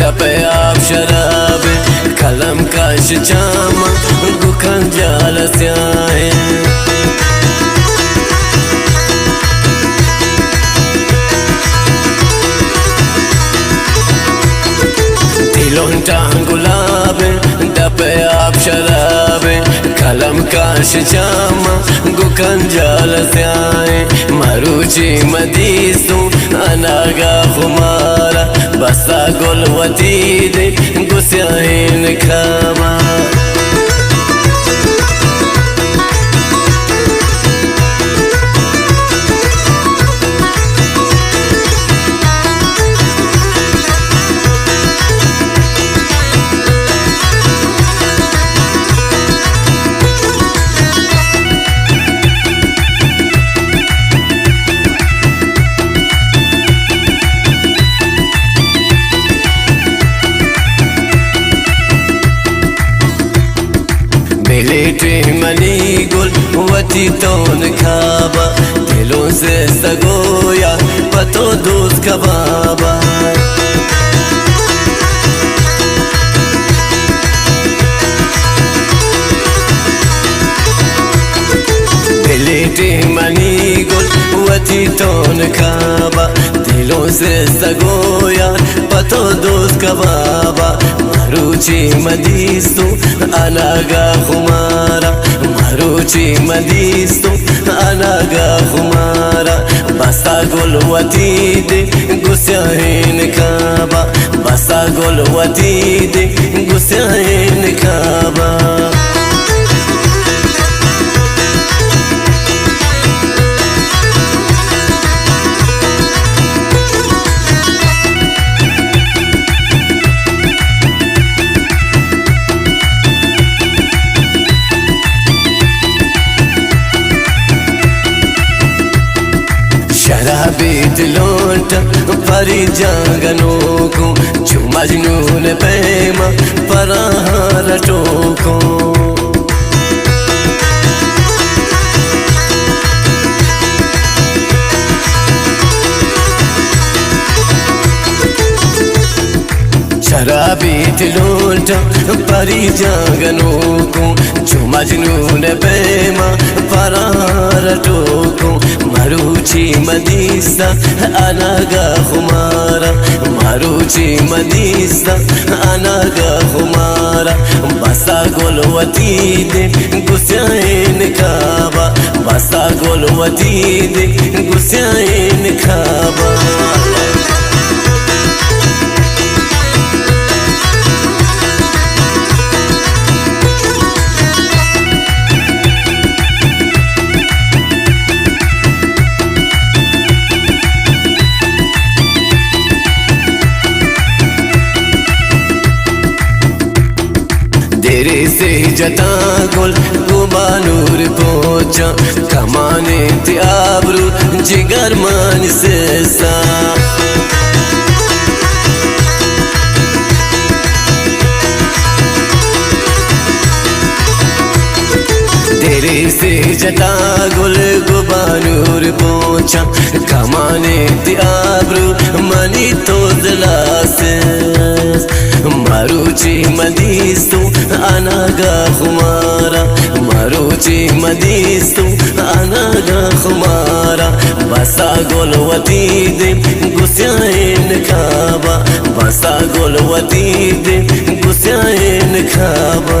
दपे आप शराब कलम काश चामा गुखन जाल स्याहे दिलोंटान गुलाब दपे आप शराब कलम काश चामा गुखन जाल स्याहे मरूची मदीसू अनागा खुमारा बसा गुलवती दे गुस्याहीन खामा मिलेटे मनी गुल वती तोन खाबा दिलों से सगोया पतो दोस्त कबाबा मिलेटे मनी गुल वती तोन खाबा दिलों से सगोया पतो दोस्त कबाबा मरूची मदीस्तू अनागा खुमारा मरूची मदीस्तू अनागा खुमारा बसा गुलवती दे गुस्याहीन काबा बसा गुलवती दे गुस्याहीन काबा शराबी दिलोंटा परी जागनों को जो मजनून पैमा पराहार टोको शराबी दिलोंटा परी जागनों को जो मजनून पैमा पराहार टोको मरूची मदीसा अनागा खुमारा मरूची मदीसा अनागा खुमारा बसा गुलवती दे गुस्याहीन काबा बसा गुलवती दे गुस्याहीन काबा तेरे से जता गुल गुबानूर पहुंचा कमाने त्याबरू जिगर मान से सा तेरे से जता गुल गुबानूर पहुंचा कमाने त्याबरू मनी तो दिला से मरूची मदीस्तू अनागा खुमारा मरूची मदीस्तू अनागा खुमारा बसा गुलवती दे गुस्याहीन काबा बसा गुलवती दे गुस्याहीन काबा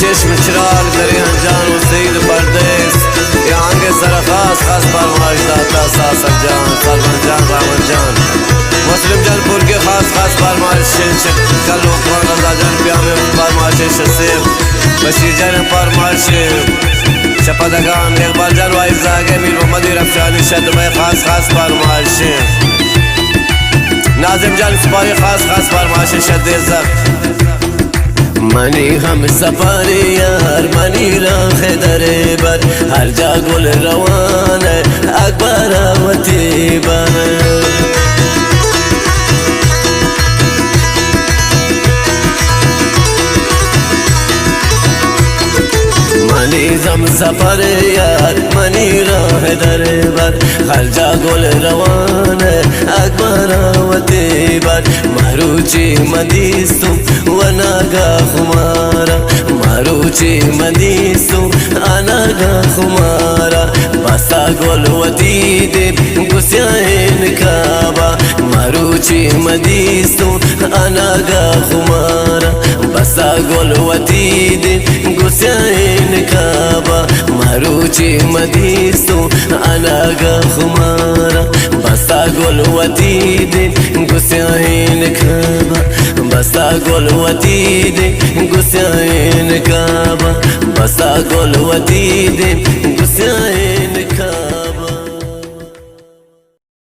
चश्म चिराग दरिया जानो सईद परदेस यहाँ के सरफ अता सासर जान सलमान जान रामन जान मुस्लिम जानपुर के खास खास फरमाइश कल लोकमान रजा जान प्यामे फरमाइश शसेब बशीर जान फरमाइश शपदगान इकबाल जान वाइफ जागे मीर मोहम्मद रफशानी शद में खास खास फरमाइश नाजिम जान सिपाही खास खास फरमाइश शद जब मनी हम सफर यार मनी राह दरे बर हर जा गुल रवान अकबर वती बर मनी हम सफर यार मनी राह दरे बर हर जा गुल रवान अकबर वती बर मारूची मदीसु वनागा खुमारा मारूची मदीसु अनागा खुमारा बसा गोलवती दे गुस्याइन काबा मारूची मदीसु अनागा खुमारा बसा गोलवती दे गुस्याइन काबा मारूची मदीसु अनागा खुमारा बसा गोलवती दे गुस्याइन काबा बसा गोलवती दे गुस्याइन काबा बसा गोलवती दे गुस्याइन